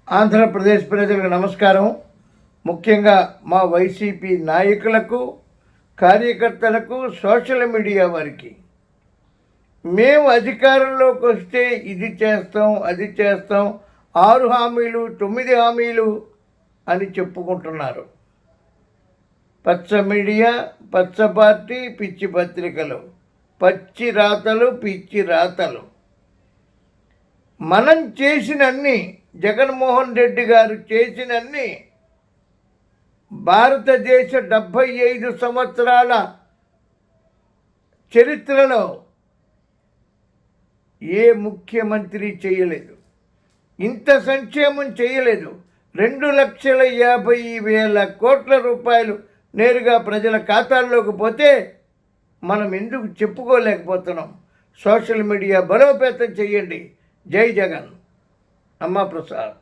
ఆంధ్రప్రదేశ్ ప్రజలకు నమస్కారం. ముఖ్యంగా మా వైసీపీ నాయకులకు, కార్యకర్తలకు, సోషల్ మీడియా వారికి, మేము అధికారంలోకి వస్తే ఇది చేస్తాం, అది చేస్తాం, 6 హామీలు, 9 హామీలు అని చెప్పుకుంటున్నారు. పచ్చ మీడియా, పచ్చ పార్టీ, పిచ్చి పత్రికలు, పచ్చి రాతలు, పిచ్చి రాతలు. మనం చేసినన్ని, జగన్మోహన్ రెడ్డి గారు చేసినన్ని భారతదేశ 75 సంవత్సరాల చరిత్రలో ఏ ముఖ్యమంత్రి చేయలేదు. ఇంత సంక్షేమం చేయలేదు. 2,50,000 కోట్ల రూపాయలు నేరుగా ప్రజల ఖాతాల్లోకి పోతే మనం ఎందుకు చెప్పుకోలేకపోతున్నాం? సోషల్ మీడియా బలోపేతం చేయండి. జై జగన్. అమ్మా ప్రసాద్.